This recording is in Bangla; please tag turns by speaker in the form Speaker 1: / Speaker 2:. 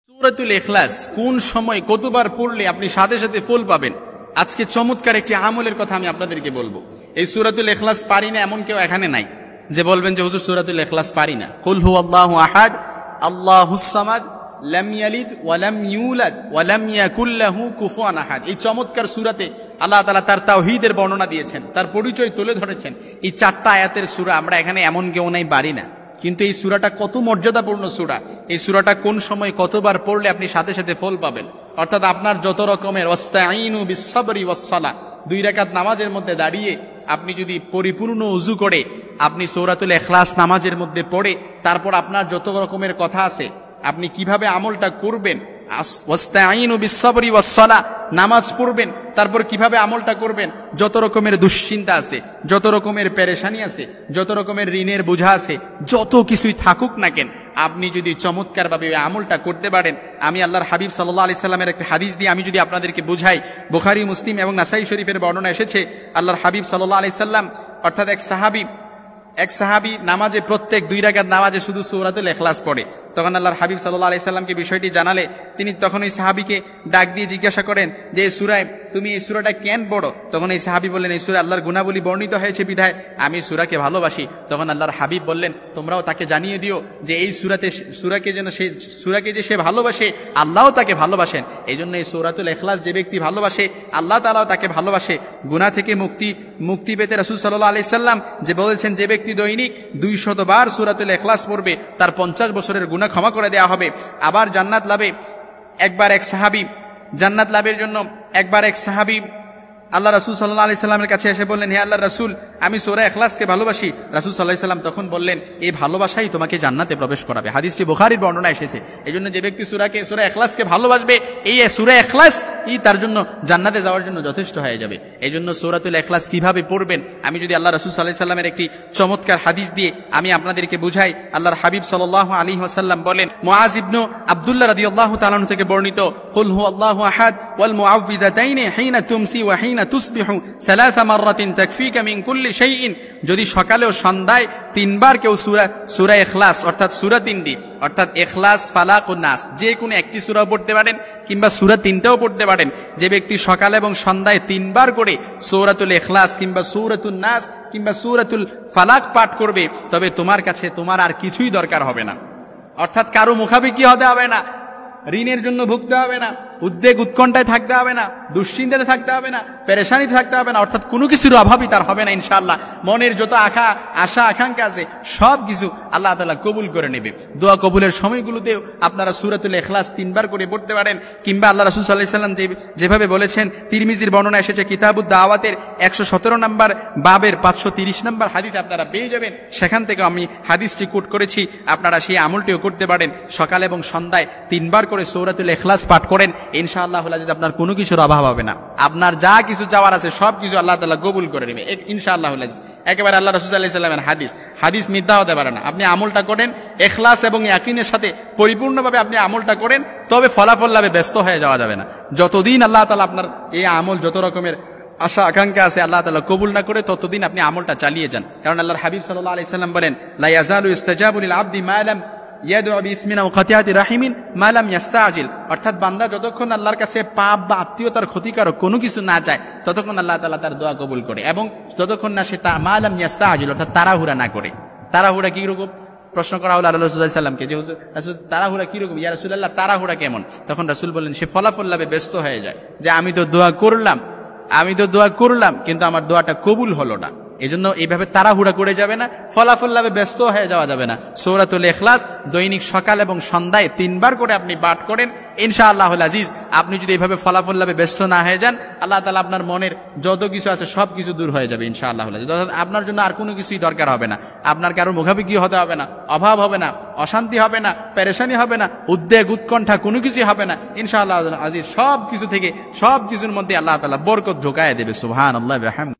Speaker 1: সূরাতুল ইখলাস কোন সময় কতবার পড়লে আপনি সাথে সাথে ফল পাবেন? আজকে চমৎকার একটি আমলের কথা আমি আপনাদেরকে বলবো। এই সূরাতুল ইখলাস পারি না এমন কেউ এখানে নাই যে বলবেন যে হুজুর সূরাতুল ইখলাস পারি না। কুল হুয়াল্লাহু আহাদ আল্লাহুস সামাদ লাম ইয়ালিদ ওয়া লাম ইউলাদ ওয়া লাম ইয়াকুল লাহু কুফুয়ান আহাদ। এই চমৎকার সূরাতে আল্লাহ তাআলা তার তাওহীদের বর্ণনা দিয়েছেন, তার পরিচয় তুলে ধরেছেন। এই 4টা আয়াতের সূরা আমরা এখানে এমন কেউ নাই পারি না, কিন্তু এই সূরাটা কত মর্যাদাপূর্ণ সূরা। এই সূরাটা কোন সময় কতবার পড়লে আপনি সাথে সাথে ফল পাবেন, অর্থাৎ আপনার যত রকমের ওয়াস্তাঈনু বিস-সাবরি ওয়াস-সালাহ 2 রাকাত নামাজের মধ্যে দাঁড়িয়ে আপনি যদি পরিপূর্ণ ওযু করে আপনি সূরাতুল ইখলাস নামাজের মধ্যে পড়ে তারপর আপনার যত রকমের কথা আছে আপনি কিভাবে আমলটা করবেন, ওয়াস্তাঈনু বিস-সাবরি ওয়াস-সালাহ নামাজ পড়বেন, তারপর কিভাবে আমলটা করবেন, যত রকমের দুশ্চিন্তা আছে, যত রকমের পেরেশানি আছে, যত রকমের ঋণের বোঝা আছে, যত কিছুই থাকুক না কেন আপনি যদি চমৎকারভাবে এই আমলটা করতে পারেন, আমি আল্লাহর হাবিব সাল্লাল্লাহু আলাইহি সাল্লামের একটা হাদিস দিয়ে আমি যদি আপনাদেরকে বুঝাই, বুখারী মুসলিম এবং নাসাই শরীফের বর্ণনা এসেছে আল্লাহর হাবিব সাল্লাল্লাহু আলাইহি সাল্লাম অর্থাৎ এক সাহাবী নামাজে প্রত্যেক 2 রাকাত নামাজে শুধু সূরাতুল ইখলাস পড়ে। তখন আল্লাহর হাবিব সাল্লাল্লাহু আলাইহি সাল্লামকে বিষয়টি জানালে তিনি তখন ওই সাহাবীকে ডাক দিয়ে জিজ্ঞাসা করেন যে এই সূরায় তুমি এই সূরাটা কেন পড়ো? তখন এই সাহাবী বললেন এই সূরায় আল্লাহর গুণাবলী বর্ণিত হয়েছে বিধায় আমি সূরাকে ভালোবাসি। তখন আল্লাহর হাবিব বললেন তোমরাও তাকে জানিয়ে দিও যে এই সূরাকে যে সে ভালোবাসে আল্লাহও তাকে ভালোবাসেন। এই জন্য এই সূরাতুল ইখলাস যে ব্যক্তি ভালোবাসে আল্লাহ তাআলাও তাকে ভালোবাসে। গুনাহ থেকে মুক্তি পেতে রাসূল সাল্লাল্লাহু আলাইহি সাল্লাম যে বলেছেন যে ব্যক্তি দৈনিক 200 বার সূরাতুল ইখলাস পড়বে তার 50 বছরের গুনাহ ক্ষমা করে দেওয়া হবে। আবার জান্নাত লাভের জন্য একবার এক সাহাবী আল্লাহ রাসূল সাল্লাল্লাহু আলাইহি সাল্লামের কাছে এসে বললেন হে আল্লাহর রাসূল আমি সূরা ইখলাসকে ভালোবাসি। রাসূল সাল্লাল্লাহু আলাইহি সাল্লাম তখন বললেন এই ভালোবাসাই তোমাকে জান্নাতে প্রবেশ করাবে। হাদিসটি বুখারীর বর্ণনা এসেছে। এজন্য যে ব্যক্তি সূরা ইখলাসকে ভালোবাসবে এই সূরা ইখলাস তার জন্য জান্নাতে যাওয়ার জন্য যথেষ্ট হয়ে যাবে। এজন্য সূরাতুল ইখলাস কিভাবে পড়বেন আমি যদি আল্লাহ রাসূল সাল্লাল্লাহু আলাইহি সাল্লামের একটি চমৎকার হাদিস দিয়ে আমি আপনাদেরকে বুঝাই। আল্লাহর হাবিব সাল্লাল্লাহু আলাইহি ওয়াসাল্লাম বলেন মুআজ ইবনে আব্দুল্লাহ রাদিয়াল্লাহু তাআলা আনহু থেকে বর্ণিত কুল হুয়াল্লাহু আহাদ ওয়াল মুআউযিযাতাইনি হিনা তুমসি ওয়া হিনা তুসবিহু 3 মাররাতিন তাকফিকা মিন কুল্লি শাইইন। যদি সকালে ও সন্ধ্যায় 3 বার কেউ সূরা ইখলাস অর্থাৎ সূরা 3টি অর্থাৎ ইখলাস ফালাক ও নাস যে কোনো একটি সূরা পড়তে পারেন কিংবা সূরা 3টাও পড়তে পারেন, যে ব্যক্তি সকালে এবং সন্ধ্যায় 3 বার করে সূরাতুল ইখলাস কিংবা সূরাতুন নাস কিংবা সূরাতুল ফালাক পাঠ করবে তবে তোমার কাছে তোমার আর কিছুই দরকার হবে না। অর্থাৎ কারো মুখাপেক্ষী হতে হবে না, ঋণের জন্য ভুগতে হবে না, উদ্বেগ উৎকণ্ঠায় থাকতে হবে না, দুশ্চিন্তাতে থাকতে হবে না, পেরেশানিতে থাকতে হবে না, অর্থাৎ কোনো কিছুর অভাবই তার হবে না ইনশাআল্লাহ। মনের যত আশা আকাঙ্ক্ষা আছে সব কিছু আল্লাহ তাআলা কবুল করে নেবে। দোয়া কবুলের সময়গুলোতেও আপনারা সূরাতুল ইখলাস 3 বার করে পড়তে পারেন কিংবা আল্লাহ রাসূল সাল্লাল্লাহু আলাইহি সাল্লাম যেভাবে বলেছেন তিরমিজির বর্ণনা এসেছে কিতাবুদ দাওয়াতের 117 নম্বর বাবের 530 নম্বর হাদিস আপনারা পেয়ে যাবেন। সেখান থেকে আমি হাদিসটি কোট করেছি, আপনারা সেই আমলটিও করতে পারেন। সকালে এবং সন্ধ্যায় 3 বার করে সূরাতুল ইখলাস পাঠ করেন ইনশাআল্লাহুল আজিজ আপনার কোনো কিছুর অভাব হবে না। আপনার যা কিছু চাওয়ার আছে সব কিছু আল্লাহ তাআলা কবুল করে নেবে ইনশাআল্লাহুল আজিজ। একেবারে আল্লাহ রাসূল সাল্লাল্লাহু আলাইহি সাল্লামের হাদিস মিথ্যা হতে পারে না। আপনি আমলটা করেন ইখলাস এবং ইয়াকিনের সাথে পরিপূর্ণভাবে আপনি আমলটা করেন তবে ফলাফল লাভে ব্যস্ত হয়ে যাওয়া যাবে না। যতদিন আল্লাহ তাআলা আপনার এই আমল যত রকমের আশা আকাঙ্ক্ষা আছে আল্লাহ তাআলা কবুল না করে ততদিন আপনি আমলটা চালিয়ে যান। কারণ আল্লাহর হাবিব সাল্লাল্লাহু আলাইহি সাল্লাম বলেন লা ইয়াজালু ইস্তাজাবু লিল আবদি মা লাম ইয়াদউ বিসমিনা ওয়া কাতিয়াতি রাহিমিন মা লাম ইস্তাজিল। অর্থাৎ বান্দা যতক্ষণ আল্লাহর কাছে পাপ বা আত্মীয়তার ক্ষতিকারক কোনো কিছু না চায় ততক্ষণ আল্লাহ তাআলা তার দোয়া কবুল করে, এবং যতক্ষণ না সে মা লাম ইস্তাজিল অর্থাৎ তাড়াহুড়া না করে। তাড়াহুড়া কি রকম প্রশ্ন করা হলো আল্লাহ রাসূল সাল্লাল্লাহু আলাইহি সাল্লামকে যে রাসূল তাড়াহুড়া কি রকম, ইয়া রাসূলুল্লাহ তাড়াহুড়া কেমন? তখন রাসূল বললেন সে ফলাফল লাভে ব্যস্ত হয়ে যায় যে আমি তো দোয়া করলাম কিন্তু আমার দোয়াটা কবুল হলো না। এজন্য এইভাবে তাড়াহুড়া করে যাবে না, ফলাফল লাভে ব্যস্ত হয়ে যাওয়া যাবে না। সূরাতুল ইখলাস দৈনিক সকাল এবং সন্ধ্যায় 3 বার করে আপনি পাঠ করেন ইনশাআল্লাহুল আজিজ। আপনি যদি এইভাবে ফলাফল লাভে ব্যস্ত না হয়ে যান আল্লাহ তাআলা আপনার মনের যত কিছু আছে সব কিছু দূর হয়ে যাবে ইনশাআল্লাহুল আজিজ। অর্থাৎ আপনার জন্য আর কোনো কিছুই দরকার হবে না, আপনার কারো মুখাপেক্ষী হতে হবে না, অভাব হবে না, অশান্তি হবে না, পেরেশানি হবে না, উদ্বেগ উৎকণ্ঠা কোনো কিছুই হবে না ইনশাআল্লাহুল আজিজ। সব কিছুর মধ্যে আল্লাহ তাআলা বরকত ঢোকায় দেবে। সুবহানাল্লাহ ওয়া বিহামদিহি।